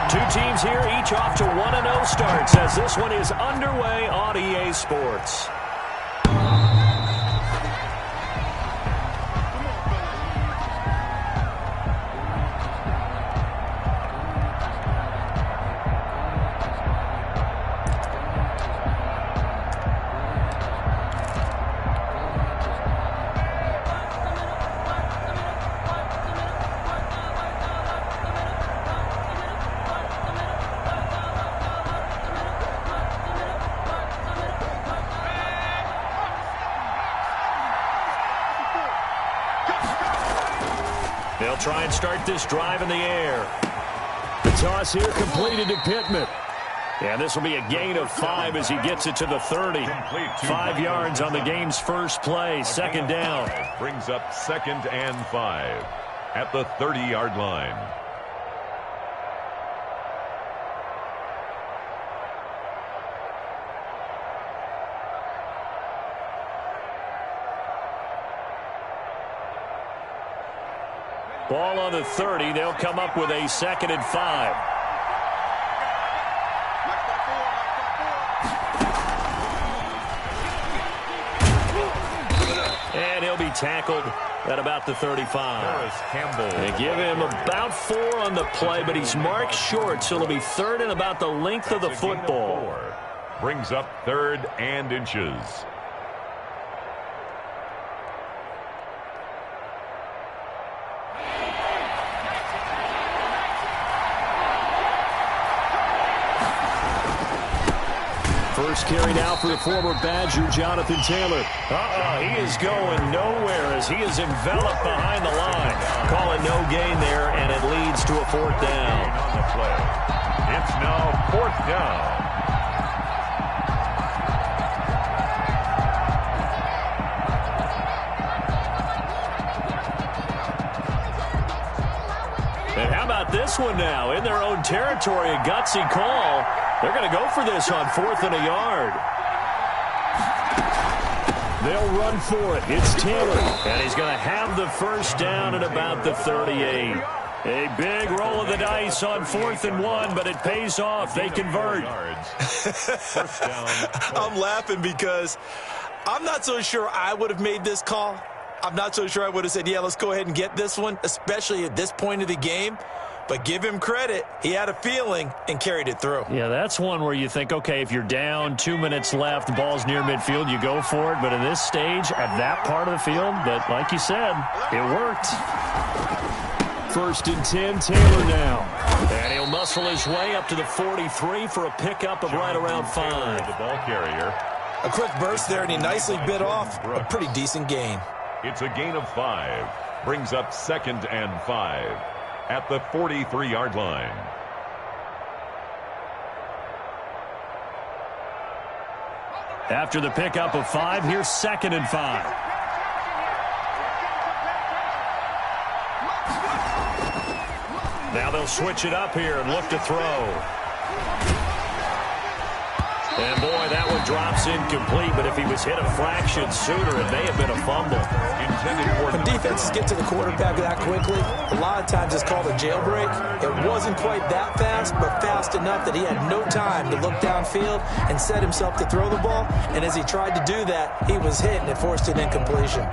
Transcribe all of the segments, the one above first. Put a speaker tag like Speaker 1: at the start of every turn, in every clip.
Speaker 1: Two teams here, each off to 1-0 starts as this one is underway on EA Sports. They'll try and start this drive in the air. The toss here completed to Pittman. And this will be a gain of 5 as he gets it to the 30. 5 yards on the game's first play. Second down.
Speaker 2: Brings up 2nd and 5 at the 30-yard line.
Speaker 1: Ball on the 30. They'll come up with a 2nd and 5. And he'll be tackled at about the 35. They give him about 4 on the play, but he's marked short, so it'll be 3rd and about the length of the football.
Speaker 2: Brings up 3rd and inches.
Speaker 1: First carry now for the former Badger, Jonathan Taylor. He is going nowhere as he is enveloped behind the line. Call it no gain there, and it leads to a 4th down.
Speaker 2: On the play. It's now 4th down.
Speaker 1: And how about this one now? In their own territory, a gutsy call. They're going to go for this on 4th and a yard. They'll run for it. It's Taylor. And he's going to have the first down at about the 38. A big roll of the dice on 4th and 1, but it pays off. They convert.
Speaker 2: First down.
Speaker 3: I'm laughing because I'm not so sure I would have made this call. I'm not so sure I would have said, yeah, let's go ahead and get this one, especially at this point of the game. But give him credit. He had a feeling and carried it through.
Speaker 1: Yeah, that's one where you think, okay, if you're down, 2 minutes left, the ball's near midfield, you go for it. But in this stage, at that part of the field, but like you said, it worked. 1st and 10, Taylor now. And he'll muscle his way up to the 43 for a pickup of right around 5.
Speaker 2: The ball carrier.
Speaker 3: A quick burst there, and he nicely bit off a pretty decent gain.
Speaker 2: It's a gain of 5. Brings up 2nd and 5 at the 43-yard line.
Speaker 1: After the pickup of 5, here's 2nd and 5. Now they'll switch it up here and look to throw. And, boy, that one drops incomplete, but if he was hit a fraction sooner, it may have been a fumble.
Speaker 3: When defenses get to the quarterback that quickly, a lot of times it's called a jailbreak. It wasn't quite that fast, but fast enough that he had no time to look downfield and set himself to throw the ball. And as he tried to do that, he was hit, and it forced an incompletion.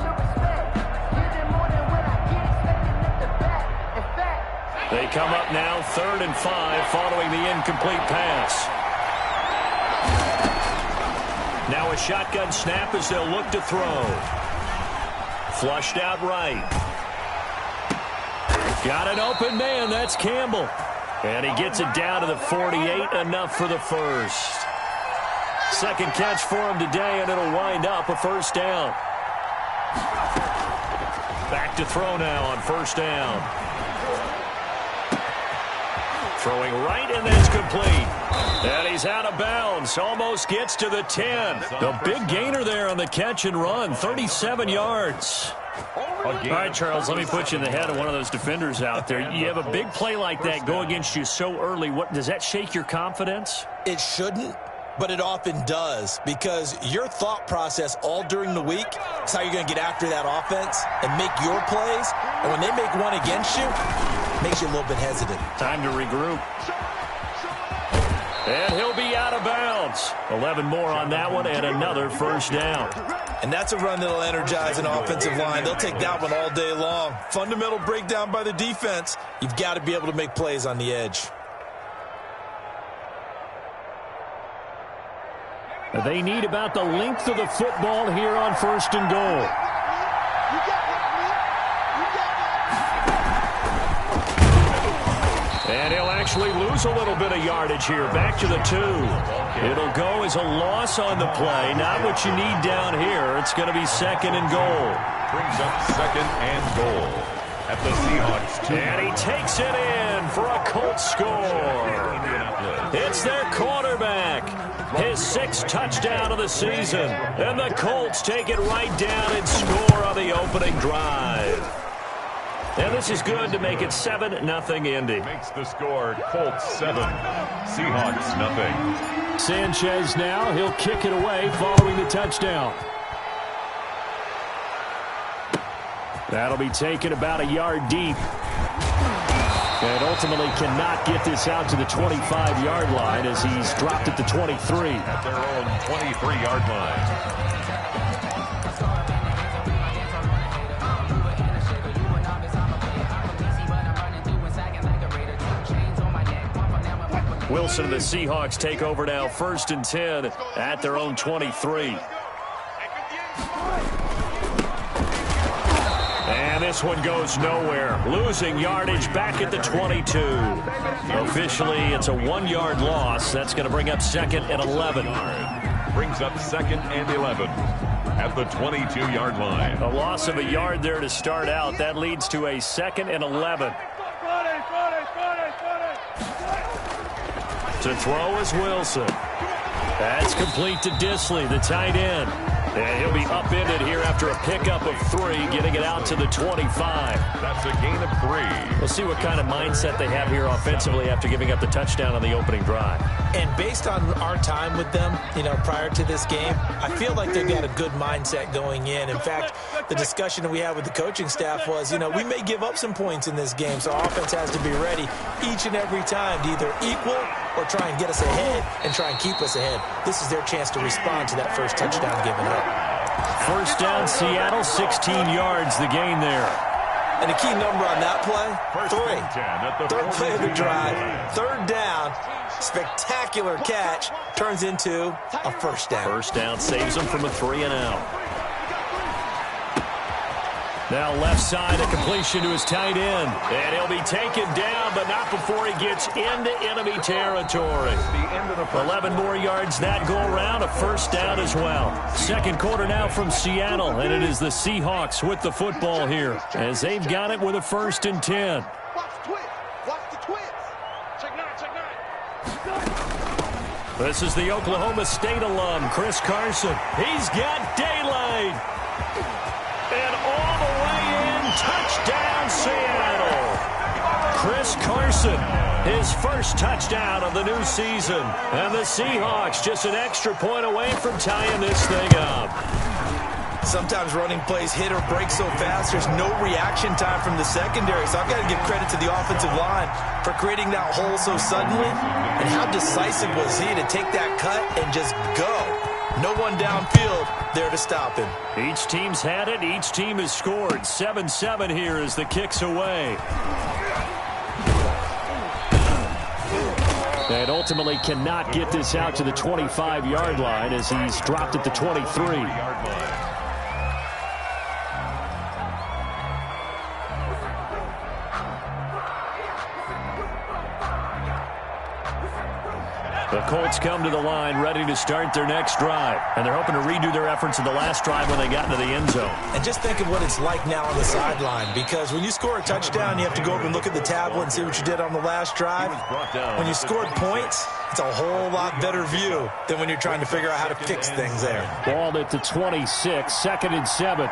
Speaker 1: They come up now 3rd and 5 following the incomplete pass. Now a shotgun snap as they'll look to throw. Flushed out right. Got an open man. That's Campbell. And he gets it down to the 48. Enough for the first. Second catch for him today, and it'll wind up a 1st down. Back to throw now on 1st down. Throwing right, and that's complete. And he's out of bounds. Almost gets to the 10. The big gainer there on the catch and run. 37 yards. All right, Charles, let me put you in the head of one of those defenders out there. You have a big play like that go against you so early. What does that shake your confidence?
Speaker 3: It shouldn't, but it often does, because your thought process all during the week is how you're going to get after that offense and make your plays. And when they make one against you, makes you a little bit hesitant.
Speaker 1: Time to regroup. And he'll be out of bounds. 11 more on that one and another first down.
Speaker 3: And that's a run that'll energize an offensive line. They'll take that one all day long. Fundamental breakdown by the defense. You've got to be able to make plays on the edge.
Speaker 1: They need about the length of the football here on first and goal. And he'll actually lose a little bit of yardage here. Back to the 2. It'll go as a loss on the play. Not what you need down here. It's going to be second and goal.
Speaker 2: Brings up second and goal at the Seahawks 2.
Speaker 1: And he takes it in for a Colts score. It's their quarterback. His 6th touchdown of the season. And the Colts take it right down and score on the opening drive. And this is good to make it 7-0 Indy.
Speaker 2: Makes the score Colts 7, Seahawks nothing.
Speaker 1: Sanchez now, he'll kick it away following the touchdown. That'll be taken about a yard deep. And ultimately cannot get this out to the 25-yard line as he's dropped at the 23.
Speaker 2: At their own 23-yard line.
Speaker 1: Wilson and the Seahawks take over now, 1st and 10 at their own 23. And this one goes nowhere. Losing yardage back at the 22. Officially, it's a 1-yard loss. That's going to bring up 2nd and 11.
Speaker 2: Brings up 2nd and 11 at the 22-yard line.
Speaker 1: A loss of a yard there to start out. That leads to a 2nd and 11. To throw is Wilson. That's complete to Disley, the tight end. And he'll be upended here after a pickup of 3, getting it out to the 25.
Speaker 2: That's a gain of 3.
Speaker 1: We'll see what kind of mindset they have here offensively after giving up the touchdown on the opening drive.
Speaker 3: And based on our time with them, prior to this game, I feel like they've got a good mindset going in. In fact, the discussion that we had with the coaching staff was, we may give up some points in this game, so our offense has to be ready each and every time to either equal or try and get us ahead and try and keep us ahead. This is their chance to respond to that first touchdown given up.
Speaker 1: First down, Seattle, 16 yards, the gain there.
Speaker 3: And the key number on that play, 3. Third play of the drive, 3rd down, spectacular catch, turns into a first down.
Speaker 1: First down saves them from a 3-and-out. Now left side, a completion to his tight end. And he'll be taken down, but not before he gets into enemy territory. 11 more yards that go around, a first down as well. Second quarter now from Seattle, and it is the Seahawks with the football here as they've got it with a 1st and 10.
Speaker 4: Watch the twins. Check 9.
Speaker 1: This is the Oklahoma State alum, Chris Carson. He's got daylight. And all the way in, touchdown Seattle. Chris Carson, his first touchdown of the new season. And the Seahawks just an extra point away from tying this thing up.
Speaker 3: Sometimes running plays hit or break so fast, there's no reaction time from the secondary. So I've got to give credit to the offensive line for creating that hole so suddenly. And how decisive was he to take that cut and just go? No one downfield there to stop him.
Speaker 1: Each team's had it. Each team has scored. 7-7 here as the kick's away. And ultimately cannot get this out to the 25-yard line as he's dropped at the 23-yard line. The Colts come to the line ready to start their next drive. And they're hoping to redo their efforts in the last drive when they got into the end zone.
Speaker 3: And just think of what it's like now on the sideline. Because when you score a touchdown, you have to go over and look at the tablet and see what you did on the last drive. When you scored points, it's a whole lot better view than when you're trying to figure out how to fix things there.
Speaker 1: Ball at the 26, 2nd and 7.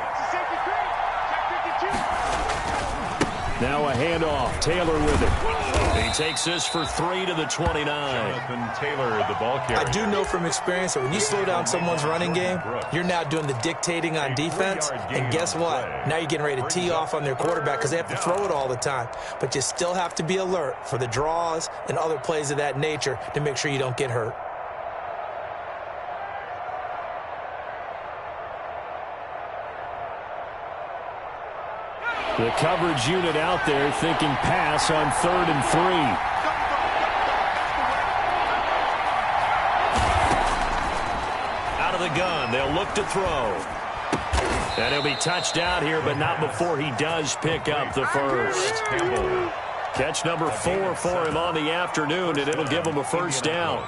Speaker 1: Now a handoff. Taylor with it. He takes this for 3 to the 29.
Speaker 2: Jonathan Taylor, the ball carrier.
Speaker 3: I do know from experience that when you slow down someone's running game, you're now doing the dictating on defense. And guess what? Now you're getting ready to tee off on their quarterback because they have to throw it all the time. But you still have to be alert for the draws and other plays of that nature to make sure you don't get hurt.
Speaker 1: The coverage unit out there thinking pass on 3rd and 3. Out of the gun, they'll look to throw. And he'll be touched out here, but not before he does pick up the first. Catch number 4 for him on the afternoon, and it'll give him a first down.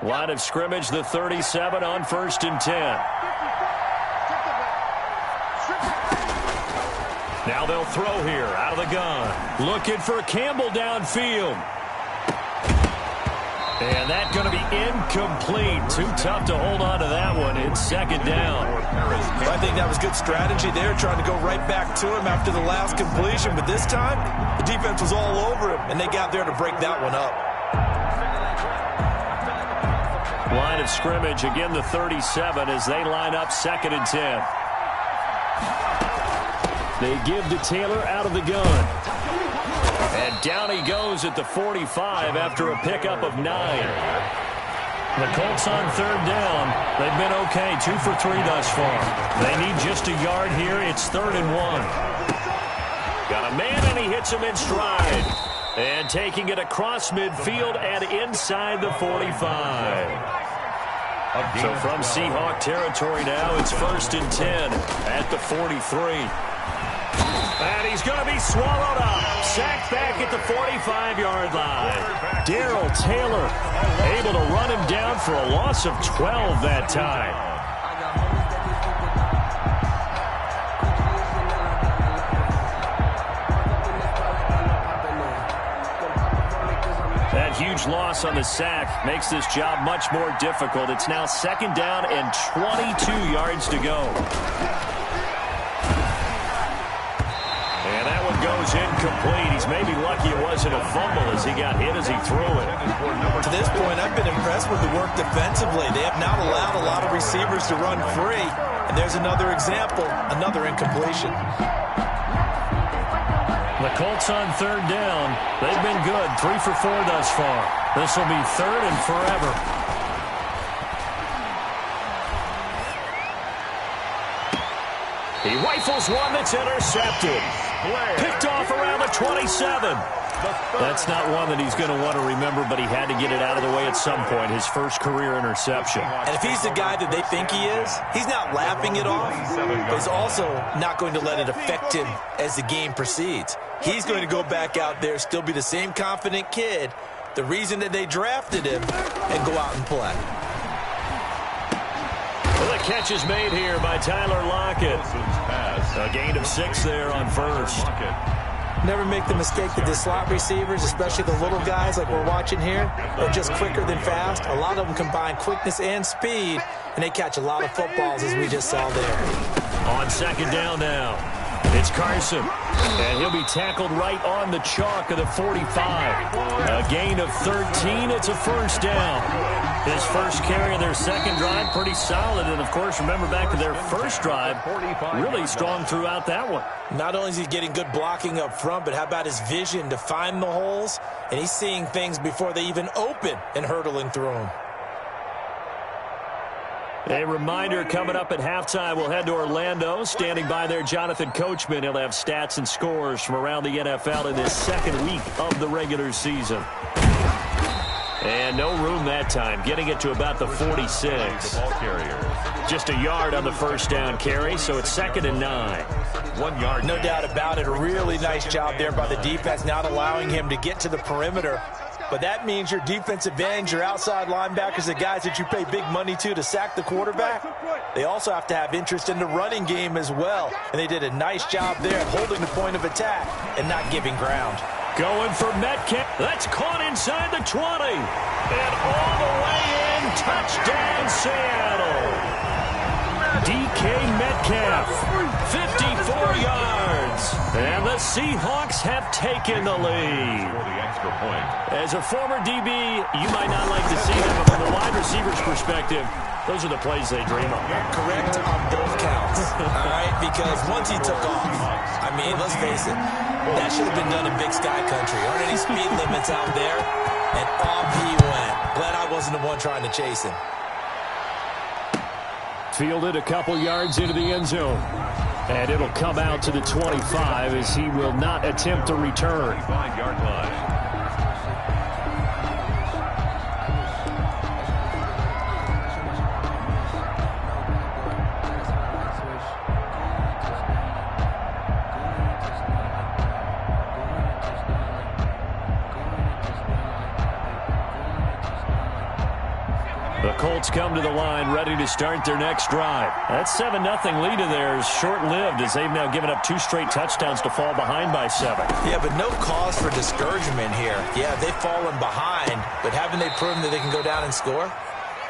Speaker 1: Line of scrimmage, the 37 on 1st and 10. Now they'll throw here out of the gun. Looking for Campbell downfield. And that's going to be incomplete. Too tough to hold on to that one in 2nd down.
Speaker 3: I think that was good strategy there, trying to go right back to him after the last completion. But this time, the defense was all over him, and they got there to break that one up.
Speaker 1: Line of scrimmage, again the 37 as they line up 2nd and 10. They give to Taylor out of the gun. And down he goes at the 45 after a pickup of 9. The Colts on 3rd down. They've been okay, 2 for 3 thus far. They need just a yard here. It's 3rd and 1. Got a man and he hits him in stride. And taking it across midfield and inside the 45. So from Seahawk territory now, it's 1st and 10 at the 43. And he's going to be swallowed up. Sacked back at the 45-yard line. Darrell Taylor able to run him down for a loss of 12 that time. That huge loss on the sack makes this job much more difficult. It's now 2nd down and 22 yards to go. And that one goes incomplete. He's maybe lucky it wasn't a fumble as he got hit as he threw it.
Speaker 3: To this point, I've been impressed with the work defensively. They have not allowed a lot of receivers to run free. And there's another example, another incompletion.
Speaker 1: The Colts on 3rd down. They've been good, 3 for 4 thus far. This will be 3rd and forever. He rifles one that's intercepted. Picked off around the 27. That's not one that he's going to want to remember, but he had to get it out of the way at some point, his first career interception.
Speaker 3: And if he's the guy that they think he is, he's not laughing it off, but he's also not going to let it affect him as the game proceeds. He's going to go back out there, still be the same confident kid, the reason that they drafted him, and go out and play.
Speaker 1: Well, the catch is made here by Tyler Lockett. A gain of 6 there on 1st.
Speaker 3: Never make the mistake that the slot receivers, especially the little guys like we're watching here, are just quicker than fast. A lot of them combine quickness and speed, and they catch a lot of footballs as we just saw there.
Speaker 1: On 2nd down now, it's Carson, and he'll be tackled right on the chalk of the 45. A gain of 13, it's a first down. His first carry of their 2nd drive, pretty solid. And, of course, remember back to their first drive, really strong throughout that one.
Speaker 3: Not only is he getting good blocking up front, but how about his vision to find the holes? And he's seeing things before they even open and hurdling through them.
Speaker 1: A reminder, coming up at halftime, we'll head to Orlando. Standing by there, Jonathan Coachman. He'll have stats and scores from around the NFL in this 2nd week of the regular season. And no room that time, getting it to about the 46. Just a yard on the first down carry, so it's 2nd and 9.
Speaker 2: 1 yard.
Speaker 3: No doubt about it. A really nice job there by the defense, not allowing him to get to the perimeter. But that means your defensive ends, your outside linebackers, the guys that you pay big money to sack the quarterback, they also have to have interest in the running game as well. And they did a nice job there holding the point of attack and not giving ground.
Speaker 1: Going for Metcalf. That's caught inside the 20. And all the way in. Touchdown, Seattle. DK Metcalf, 54 yards. And the Seahawks have taken the lead.
Speaker 2: For the extra point.
Speaker 1: As a former DB, you might not like to see that, but from a wide receiver's perspective, those are the plays they dream of.
Speaker 3: Correct on both counts, all right? Because once he took off, I mean, let's face it, that should have been done in Big Sky Country. Aren't any speed limits out there? And off he went. Glad I wasn't the one trying to chase him.
Speaker 1: Fielded a couple yards into the end zone. And it'll come out to the 25 as he will not attempt to return.
Speaker 2: 5-yard line.
Speaker 1: The Colts come to the line ready to start their next drive. That 7-0 lead of theirs short-lived as they've now given up 2 straight touchdowns to fall behind by 7.
Speaker 3: Yeah, but no cause for discouragement here. Yeah, they've fallen behind, but haven't they proven that they can go down and score?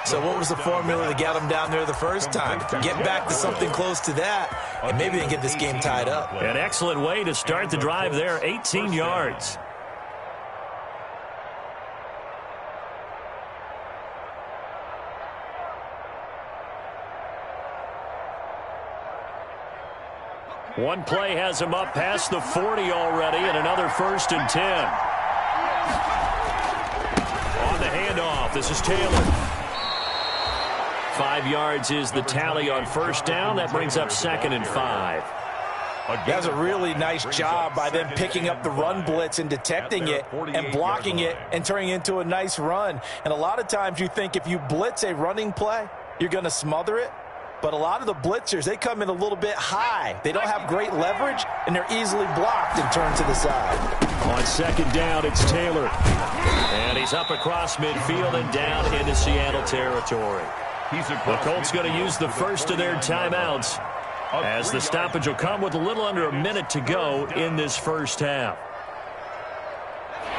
Speaker 3: So what was the formula to get them down there the first time? Get back to something close to that, and maybe they can get this game tied up.
Speaker 1: An excellent way to start the drive there, 18 yards. One play has him up past the 40 already, and another 1st and 10. On the handoff, this is Taylor. 5 yards is the tally on first down. That brings up 2nd and 5.
Speaker 3: That's a really nice job by them picking up the run blitz and detecting it and blocking it and turning it into a nice run. And a lot of times you think if you blitz a running play, you're going to smother it. But a lot of the blitzers, they come in a little bit high. They don't have great leverage, and they're easily blocked and turned to the side.
Speaker 1: On 2nd down, it's Taylor. And he's up across midfield and down into Seattle territory. The Colts going to use the first of their timeouts as the stoppage will come with a little under a minute to go in this first half.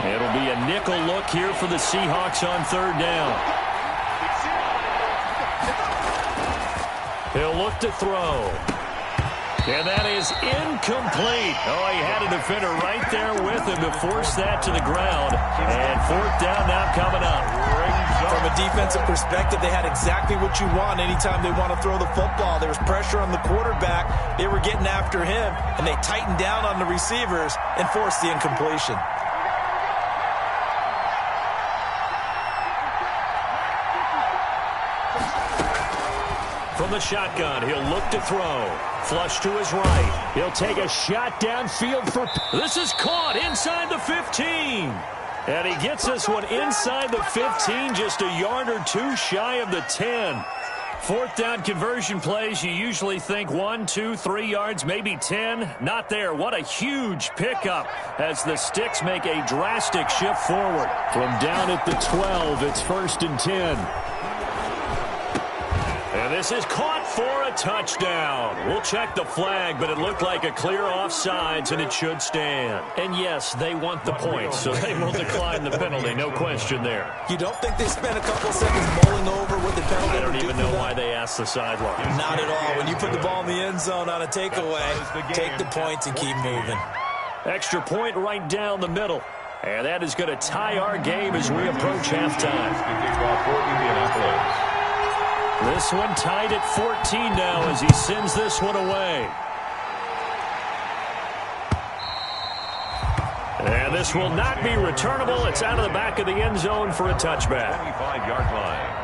Speaker 1: It'll be a nickel look here for the Seahawks on 3rd down. He'll look to throw. And that is incomplete. Oh, he had a defender right there with him to force that to the ground. And 4th down now coming up.
Speaker 3: From a defensive perspective, they had exactly what you want anytime they want to throw the football. There was pressure on the quarterback. They were getting after him, and they tightened down on the receivers and forced the incompletion.
Speaker 1: From the shotgun, he'll look to throw. Flush to his right. He'll take a shot downfield for... This is caught inside the 15. And he gets this one inside the 15, just a yard or 2 shy of the 10. 4th down conversion plays, you usually think 1, 2, 3 yards, maybe 10. Not there. What a huge pickup as the Sticks make a drastic shift forward. From down at the 12, it's 1st and 10. And this is caught for a touchdown. We'll check the flag, but it looked like a clear offsides, and it should stand. And yes, they want the points, so they will decline the penalty. No question there.
Speaker 3: You don't think they spent a couple seconds mulling over what the penalty
Speaker 1: I don't even know why
Speaker 3: that?
Speaker 1: they asked the sideline.
Speaker 3: Not at all. When you put the ball in the end zone on a takeaway, take the points and keep moving.
Speaker 1: Extra point right down the middle. And that is going to tie our game as we approach halftime. This one tied at 14 now as he sends this one away. And this will not be returnable. It's out of the back of the end zone for a touchback.
Speaker 2: 25-yard line.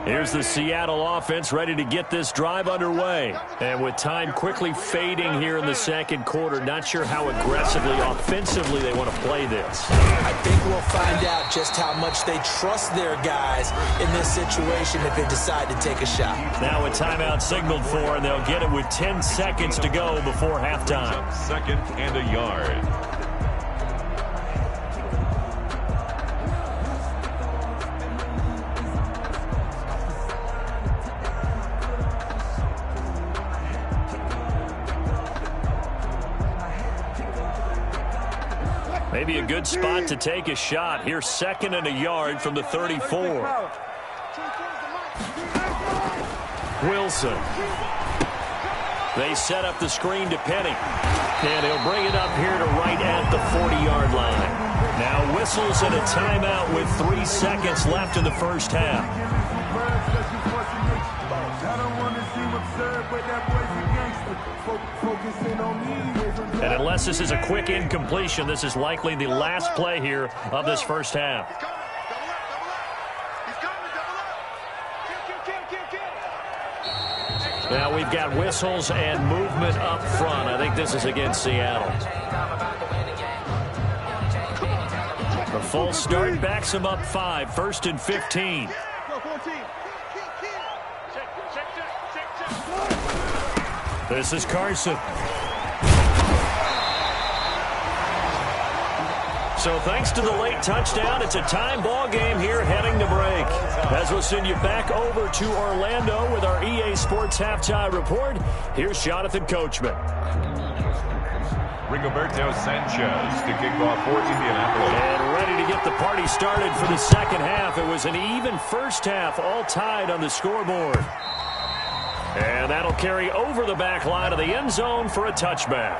Speaker 1: Here's the Seattle offense ready to get this drive underway. And with time quickly fading here in the second quarter, not sure how aggressively, offensively they want to play this.
Speaker 3: I think we'll find out just how much they trust their guys in this situation if they decide to take a shot.
Speaker 1: Now a timeout signaled for, and they'll get it with 10 seconds to go before halftime.
Speaker 2: 2nd and a yard.
Speaker 1: Maybe a good spot to take a shot. Here's 2nd and a yard from the 34. Wilson. They set up the screen to Penny. And he'll bring it up here to right at the 40-yard line. Now whistles and a timeout with 3 seconds left in the first half. And unless this is a quick incompletion, this is likely the last play here of this first half. Now we've got whistles and movement up front. I think this is against Seattle. The false start backs him up 5. 1st and 15. This is Carson. So thanks to the late touchdown, it's a time ball game here heading to break. As we'll send you back over to Orlando with our EA Sports Halftime Report, here's Jonathan Coachman.
Speaker 2: Rigoberto Sanchez to kick off for Indianapolis.
Speaker 1: And ready to get the party started for the second half. It was an even first half, all tied on the scoreboard. And that'll carry over the back line of the end zone for a touchback.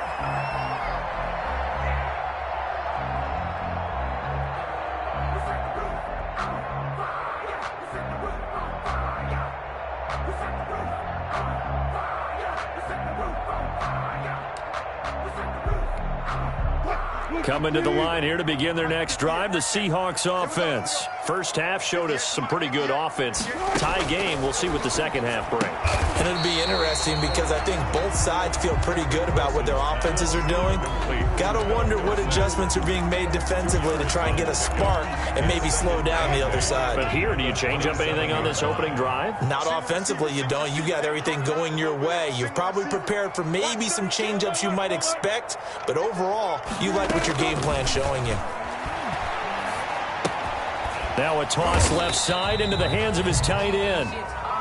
Speaker 1: Coming to the line here to begin their next drive, the Seahawks offense. First half showed us some pretty good offense. Tie game, we'll see what the second half brings.
Speaker 3: And it'll be interesting because I think both sides feel pretty good about what their offenses are doing. Got to wonder what adjustments are being made defensively to try and get a spark and maybe slow down the other side.
Speaker 1: But here, do you change up anything on this opening drive?
Speaker 3: Not offensively, you don't. You got everything going your way. You've probably prepared for maybe some change-ups you might expect, but overall, you like what your game plan's showing you.
Speaker 1: Now a toss left side into the hands of his tight end.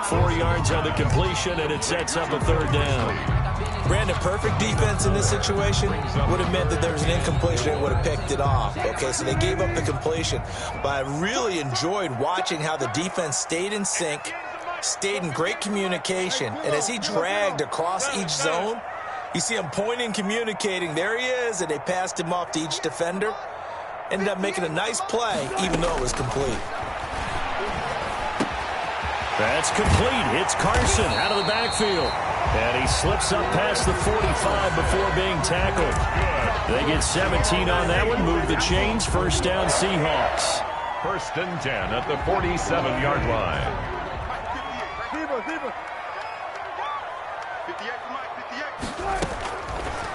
Speaker 1: 4 yards on the completion, and it sets up a third down.
Speaker 3: Brandon, perfect defense in this situation would have meant that there was an incompletion and would have picked it off. Okay, so they gave up the completion. But I really enjoyed watching how the defense stayed in sync, stayed in great communication, and as he dragged across each zone, you see him pointing, communicating. There he is, and they passed him off to each defender. Ended up making a nice play, even though it was complete.
Speaker 1: That's complete. It's Carson out of the backfield. And he slips up past the 45 before being tackled. They get 17 on that one. Move the chains. First down, Seahawks.
Speaker 2: 1st and 10 at the 47-yard line.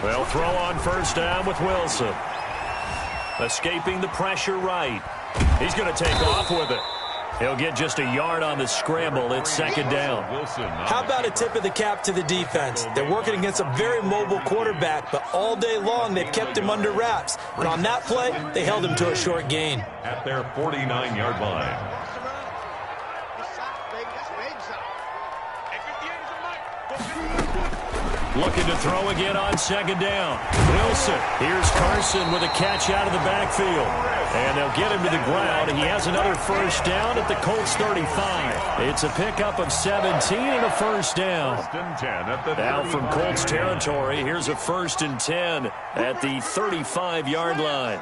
Speaker 1: They'll throw on first down with Wilson. Escaping the pressure right. He's going to take off with it. He'll get just a yard on the scramble. It's 2nd down.
Speaker 3: How about a tip of the cap to the defense? They're working against a very mobile quarterback, but all day long they've kept him under wraps. And on that play, they held him to a short gain.
Speaker 2: At their 49-yard line.
Speaker 1: Looking to throw again on 2nd down. Wilson. Here's Carson with a catch out of the backfield. And they'll get him to the ground. He has another first down at the Colts 35. It's a pickup of 17 and a first down. Now from Colts territory, here's a 1st and 10 at the 35-yard line.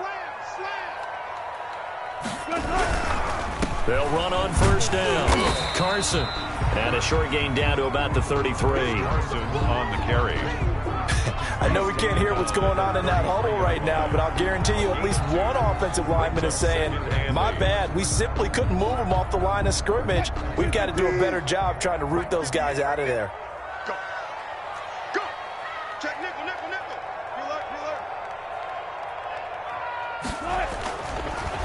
Speaker 1: They'll run on first down. Carson. And a short gain down to about the 33.
Speaker 2: Carson on the carry.
Speaker 3: I know we can't hear what's going on in that huddle right now, but I'll guarantee you at least one offensive lineman is saying, my bad, we simply couldn't move them off the line of scrimmage. We've got to do a better job trying to root those guys out of there.
Speaker 4: Go. Go. Check nickel, nickel, nickel.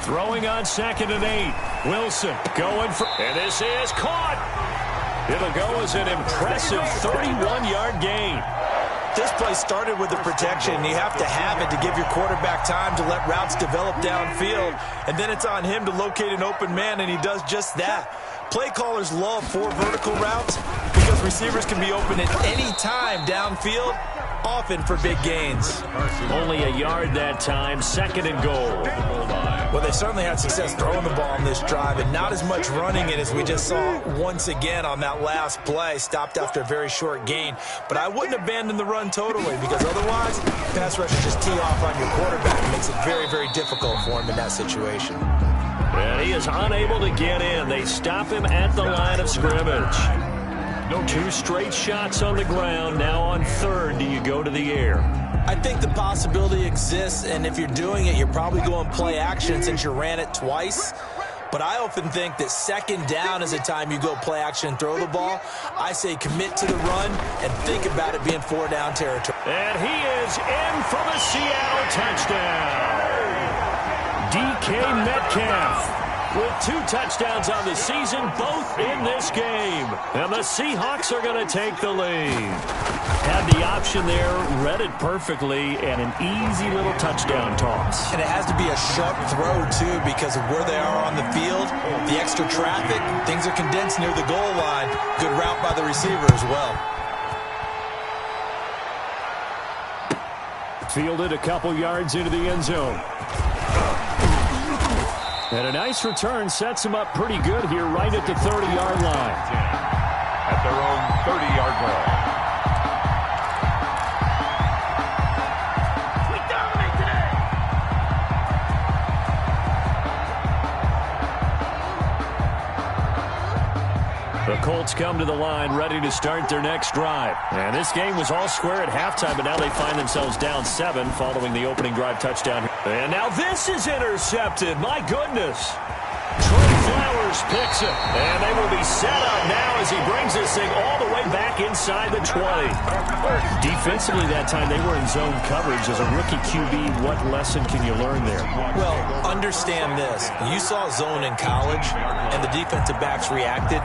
Speaker 1: Throwing on 2nd and 8. Wilson going for, and this is caught. It'll go as an impressive 31-yard gain.
Speaker 3: This play started with the protection. You have to have it to give your quarterback time to let routes develop downfield. And then it's on him to locate an open man, and he does just that. Play callers love 4 vertical routes because receivers can be open at any time downfield. often for big gains.
Speaker 1: Only a yard that time, 2nd and goal.
Speaker 3: Well, they certainly had success throwing the ball on this drive and not as much running it as we just saw once again on that last play. Stopped after a very short gain. But I wouldn't abandon the run totally because otherwise, pass rushers just tee off on your quarterback. It makes it very, very difficult for him in that situation.
Speaker 1: And he is unable to get in. They stop him at the line of scrimmage. No 2 straight shots on the ground. Now on 3rd, do you go to the air?
Speaker 3: I think the possibility exists, and if you're doing it, you're probably going play action since you ran it twice. But I often think that 2nd down is the time you go play action and throw the ball. I say commit to the run and think about it being 4-down territory.
Speaker 1: And he is in for the Seattle touchdown. DK Metcalf with 2 touchdowns on the season, both in this game. And the Seahawks are going to take the lead. Had the option there, read it perfectly, and an easy little touchdown toss.
Speaker 3: And it has to be a sharp throw, too, because of where they are on the field, the extra traffic, things are condensed near the goal line. Good route by the receiver as well.
Speaker 1: Fielded a couple yards into the end zone. And a nice return sets him up pretty good here right at the 30-yard line.
Speaker 2: At their own 30-yard line.
Speaker 4: We dominate today.
Speaker 1: The Colts come to the line ready to start their next drive. And this game was all square at halftime, but now they find themselves down 7 following the opening drive touchdown. And now this is intercepted. My goodness. Trey Flowers picks it. And they will be set up now as he brings this thing all the way back inside the 20. Defensively that time, they were in zone coverage. As a rookie QB, what lesson can you learn there?
Speaker 3: Well, understand this. You saw zone in college, and the defensive backs reacted,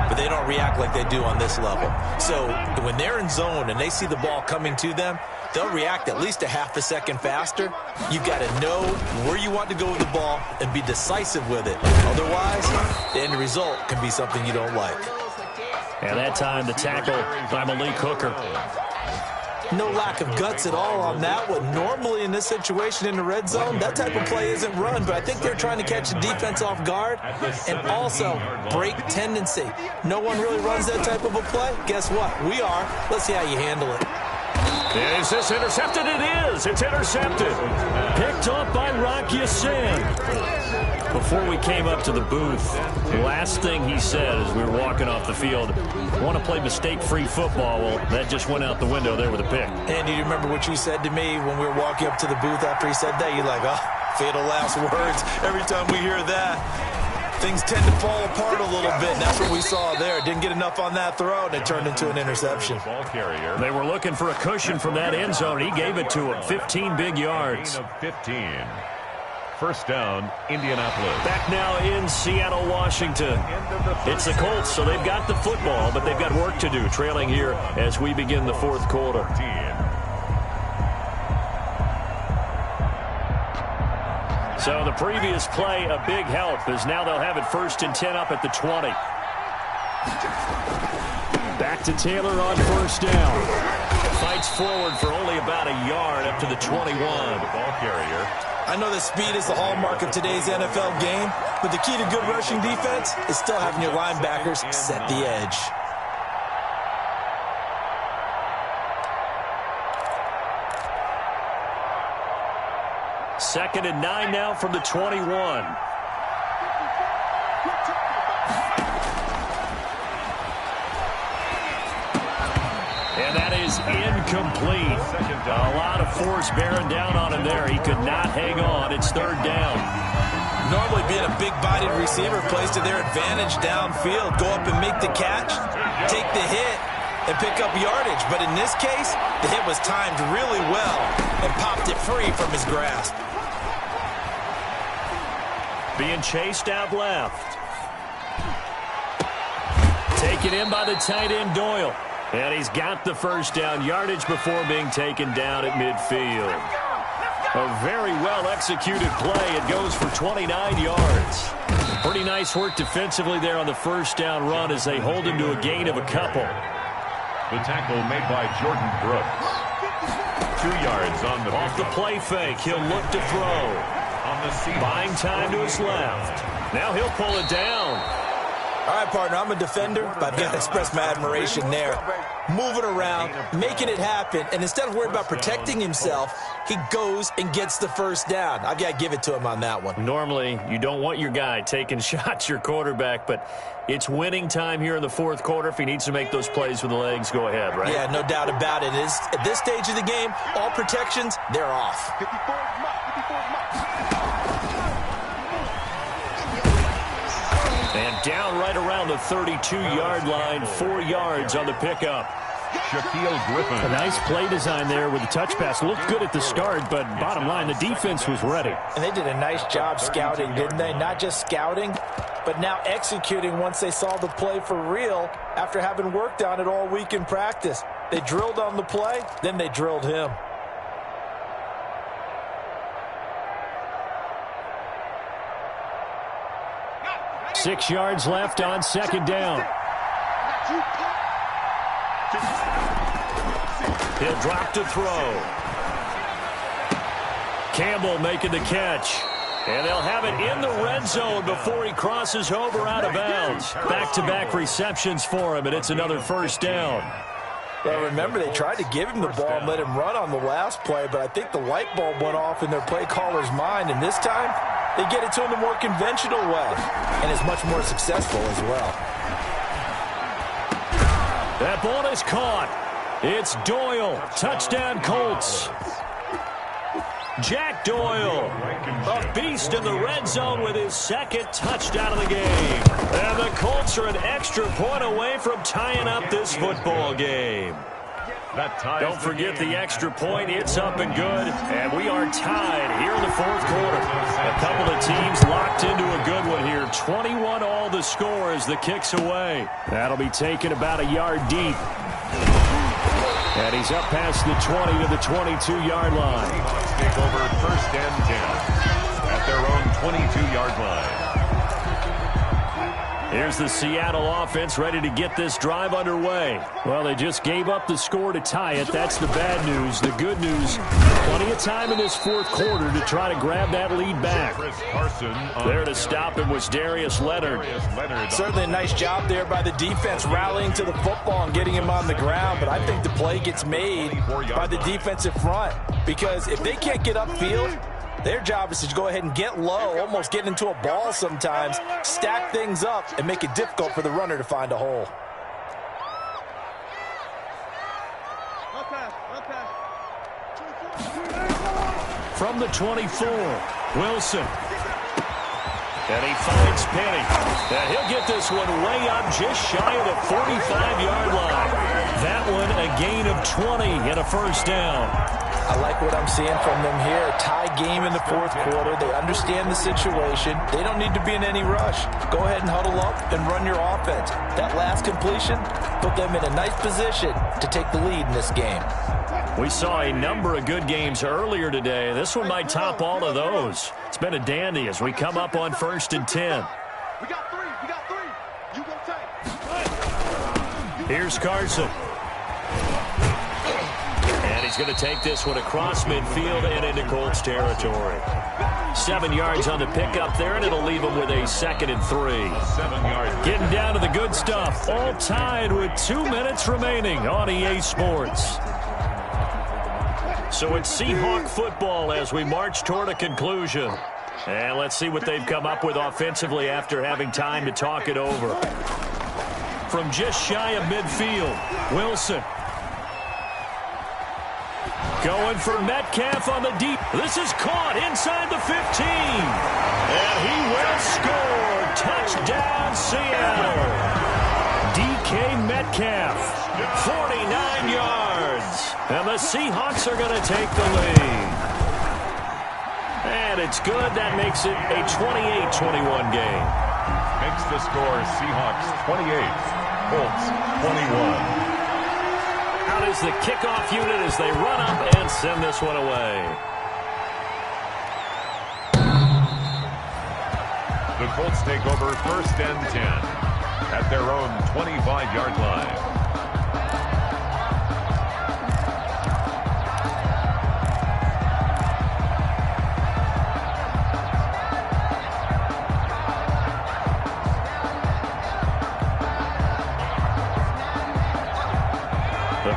Speaker 3: but they don't react like they do on this level. So when they're in zone and they see the ball coming to them, they'll react at least a half a second faster. You've got to know where you want to go with the ball and be decisive with it. Otherwise, the end result can be something you don't like.
Speaker 1: And that time, the tackle by Malik Hooker.
Speaker 3: No lack of guts at all on that one. Normally in this situation in the red zone, that type of play isn't run, but I think they're trying to catch the defense off guard and also break tendency. No one really runs that type of a play. Guess what? We are. Let's see how you handle it.
Speaker 1: Is this intercepted? It is. It's intercepted. Picked up by Rock Ya-Sin. Before we came up to the booth, the last thing he said as we were walking off the field, want to play mistake-free football. Well, that just went out the window there with a pick.
Speaker 3: And do you remember what you said to me when we were walking up to the booth after he said that? You're like, oh, fatal last words. Every time we hear that, things tend to fall apart a little bit, and that's what we saw there. Didn't get enough on that throw, and it turned into an interception.
Speaker 2: Ball carrier.
Speaker 1: They were looking for a cushion from that end zone. He gave it to him. 15 big yards.
Speaker 2: 15. First down, Indianapolis.
Speaker 1: Back now in Seattle, Washington. It's the Colts, so they've got the football, but they've got work to do, trailing here as we begin the 4th quarter. So the previous play, a big help, as now they'll have it 1st and 10 up at the 20. Back to Taylor on 1st down. Fights forward for only about a yard up to the 21.
Speaker 2: Ball carrier.
Speaker 3: I know that speed is the hallmark of today's NFL game, but the key to good rushing defense is still having your linebackers set the edge.
Speaker 1: Second and 9 now from the 21. And that is incomplete. A lot of force bearing down on him there. He could not hang on. It's 3rd down.
Speaker 3: Normally being a big-bodied receiver plays to their advantage downfield. Go up and make the catch, take the hit, and pick up yardage. But in this case, the hit was timed really well and popped it free from his grasp.
Speaker 1: Being chased out left. Taken in by the tight end, Doyle. And he's got the 1st down yardage before being taken down at midfield. A very well-executed play. It goes for 29 yards. Pretty nice work defensively there on the 1st down run as they hold him to a gain of a couple.
Speaker 2: The tackle made by Jordan Brooks. yards on the
Speaker 1: Off the play fake, he'll look to throw.
Speaker 2: On the Seahawks.
Speaker 1: Buying time to his left. Now he'll pull it down.
Speaker 3: All right, partner, I'm a defender, but I've got to express my admiration there. Moving around, making it happen, and instead of worrying about protecting himself, he goes and gets the first down. I've got to give it to him on that one.
Speaker 1: Normally, you don't want your guy taking shots, your quarterback, but it's winning time here in the fourth quarter. If he needs to make those plays with the legs, go ahead, right?
Speaker 3: Yeah, no doubt about it. At this stage of the game, all protections, they're off.
Speaker 4: 54
Speaker 1: And down right around the 32-yard line, 4 yards on the pickup.
Speaker 2: Shaquille Griffin.
Speaker 1: A nice play design there with the touch pass. Looked good at the start, but bottom line, the defense was ready.
Speaker 3: And they did a nice job scouting, didn't they? Not just scouting, but now executing once they saw the play for real after having worked on it all week in practice. They drilled on the play, then they drilled him.
Speaker 1: Six yards left on second down. He'll drop to throw. Campbell making the catch. And they'll have it in the red zone before he crosses over out of bounds. Back-to-back receptions for him, and it's another first down.
Speaker 3: Well, remember, they tried to give him the ball and let him run on the last play, but I think the light bulb went off in their play caller's mind, and this time they get it to him the more conventional way, and it's much more successful as well.
Speaker 1: That ball is caught. It's Doyle. Touchdown, Colts. Jack Doyle, a beast in the red zone with his second touchdown of the game. And the Colts are an extra point away from tying up this football game. Don't forget the extra point. It's up and good. And we are tied here in the fourth quarter. A couple of teams locked into a good one here. 21 all the score as the kick's away. That'll be taken about a yard deep. And he's up past the 20 to the 22-yard line.
Speaker 2: Seahawks take over first and 10 at their own 22-yard line.
Speaker 1: Here's the Seattle offense ready to get this drive underway. Well, they just gave up the score to tie it. That's the bad news. The good news, plenty of time in this fourth quarter to try to grab that lead back. There to stop him was Darius Leonard.
Speaker 3: Certainly a nice job there by the defense rallying to the football and getting him on the ground, but I think the play gets made by the defensive front because if they can't get upfield, their job is to go ahead and get low, almost get into a ball sometimes, stack things up, and make it difficult for the runner to find a hole.
Speaker 1: From the 24, Wilson. And he finds Penny. And he'll get this one way up just shy of the 45-yard line. That one a gain of 20 and a first down.
Speaker 3: I like what I'm seeing from them here. A tie game in the fourth quarter. They understand the situation. They don't need to be in any rush. Go ahead and huddle up and run your offense. That last completion put them in a nice position to take the lead in this game.
Speaker 1: We saw a number of good games earlier today. This one might top all of those. It's been a dandy as we come up on first and 10.
Speaker 4: We got three. You gonna take.
Speaker 1: Here's Carson. And he's going to take this one across midfield and into Colts territory. 7 yards on the pickup there, and it'll leave him with a 2nd and 3.
Speaker 2: 7 yards.
Speaker 1: Getting down to the good stuff. All tied with 2 minutes remaining on EA Sports. So it's Seahawk football as we march toward a conclusion. And let's see what they've come up with offensively after having time to talk it over. From just shy of midfield, Wilson. Going for Metcalf on the deep. This is caught inside the 15. And he will score. Touchdown, Seattle. DK Metcalf, 49 yards. And the Seahawks are going to take the lead. And it's good. That makes it a 28-21 game.
Speaker 2: Makes the score Seahawks 28, Colts 21.
Speaker 1: Out is the kickoff unit as they run up and send this one away.
Speaker 2: The Colts take over first and 10 at their own 25-yard line.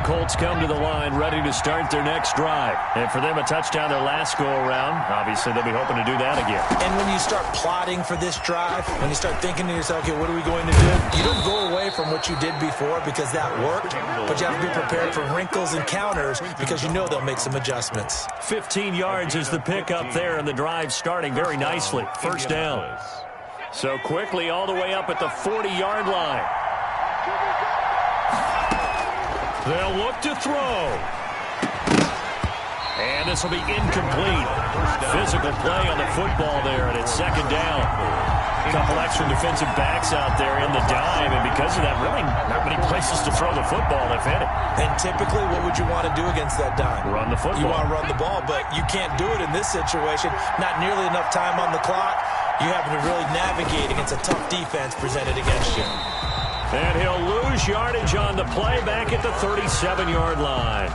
Speaker 1: Colts come to the line ready to start their next drive. And for them, a touchdown their last go-around. Obviously, they'll be hoping to do that again.
Speaker 3: And when you start plotting for this drive, when you start thinking to yourself, okay, what are we going to do? You don't go away from what you did before because that worked, but you have to be prepared for wrinkles and counters because you know they'll make some adjustments.
Speaker 1: 15 yards is the pickup there, and the drive starting very nicely. First down. So quickly all the way up at the 40-yard line. They'll look to throw. And this will be incomplete. Physical play on the football there, and it's second down. A couple extra defensive backs out there in the dime, and because of that, really not many places to throw the football, if any.
Speaker 3: And typically, what would you want to do against that dime?
Speaker 1: Run the football.
Speaker 3: You want to run the ball, but you can't do it in this situation. Not nearly enough time on the clock. You have to really navigate against a tough defense presented against you.
Speaker 1: And he'll lose yardage on the play back at the 37-yard line.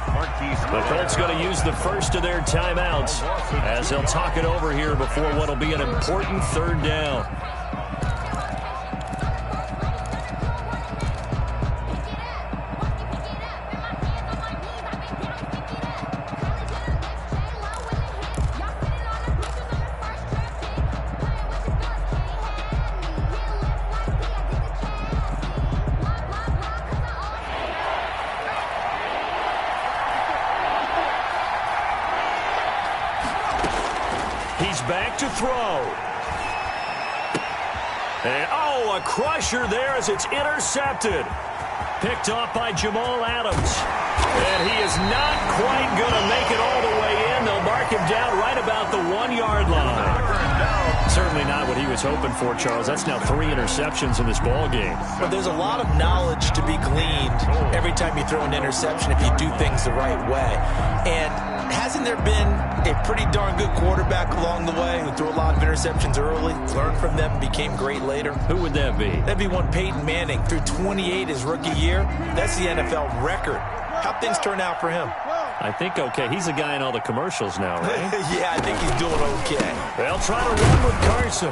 Speaker 1: The Colts going to use the first of their timeouts as they'll talk it over here before what will be an important third down. Back to throw. And, a crusher there as it's intercepted. Picked off by Jamal Adams. And he is not quite going to make it all the way in. They'll mark him down right about the 1-yard line. Certainly not what he was hoping for, Charles. That's now 3 interceptions in this ball game.
Speaker 3: But there's a lot of knowledge to be gleaned every time you throw an interception if you do things the right way. And hasn't there been a pretty darn good quarterback along the way who threw a lot of interceptions early, learned from them, became great later?
Speaker 1: Who would that be?
Speaker 3: That'd be one Peyton Manning. Threw 28 his rookie year. That's the NFL record. How'd things turn out for him?
Speaker 1: I think okay. He's a guy in all the commercials now, right?
Speaker 3: Yeah, I think he's doing okay.
Speaker 1: They'll try to run with Carson.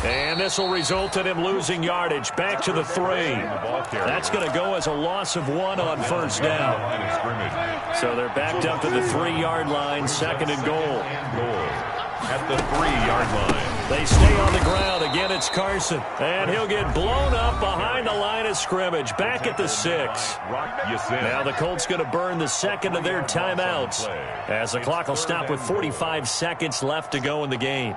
Speaker 1: And this will result in him losing yardage. Back to the 3. That's going to go as a loss of 1 on first down. So they're backed up to the 3-yard line, second and goal.
Speaker 2: At the 3-yard line.
Speaker 1: They stay on the ground. Again, it's Carson. And he'll get blown up behind the line of scrimmage. Back at the 6. Now the Colts going to burn the second of their timeouts as the clock will stop with 45 seconds left to go in the game.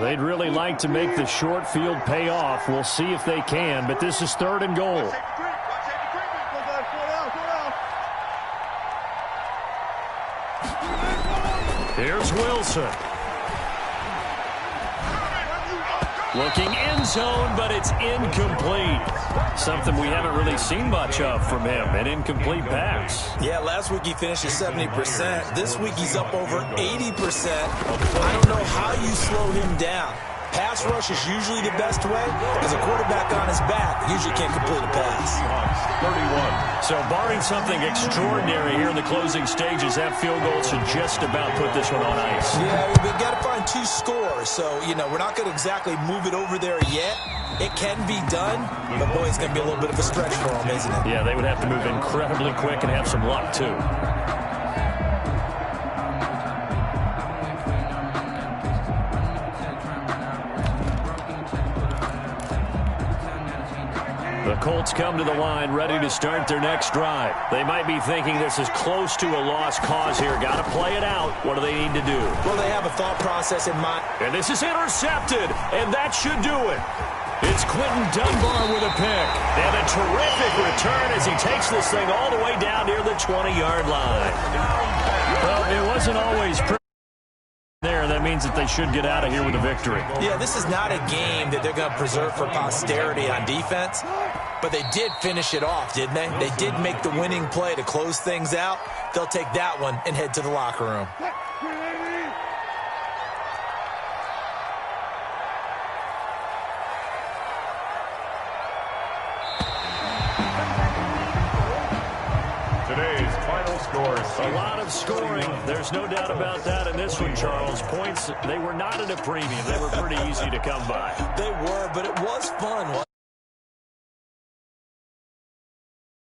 Speaker 1: They'd really like to make the short field pay off. We'll see if they can, but this is 3rd and goal. Here's Wilson. Looking end zone, but it's incomplete. Something we haven't really seen much of from him, an incomplete pass.
Speaker 3: Yeah, last week he finished at 70%. This week he's up over 80%. I don't know how you slow him down. Pass rush is usually the best way because a quarterback on his back usually can't complete a pass.
Speaker 2: 31.
Speaker 1: So barring something extraordinary here in the closing stages, that field goal should just about put this one on ice.
Speaker 3: Yeah, we've got to find 2 scores. So, we're not going to exactly move it over there yet. It can be done, but boy, it's going to be a little bit of a stretch for them, isn't it?
Speaker 1: Yeah, they would have to move incredibly quick and have some luck, too. The Colts come to the line ready to start their next drive. They might be thinking this is close to a lost cause here. Got to play it out. What do they need to do?
Speaker 3: Well, they have a thought process in mind.
Speaker 1: And this is intercepted, and that should do it. It's Quentin Dunbar with a pick. And a terrific return as he takes this thing all the way down near the 20-yard line. Well, it wasn't always pretty there. That means that they should get out of here with a victory.
Speaker 3: Yeah, this is not a game that they're going to preserve for posterity on defense, but they did finish it off, didn't they? They did make the winning play to close things out. They'll take that one and head to the locker room.
Speaker 2: Today's final score.
Speaker 1: A lot of scoring. There's no doubt about that in this one, Charles. Points, they were not at a premium. They were pretty easy to come by.
Speaker 3: They were, but it was fun.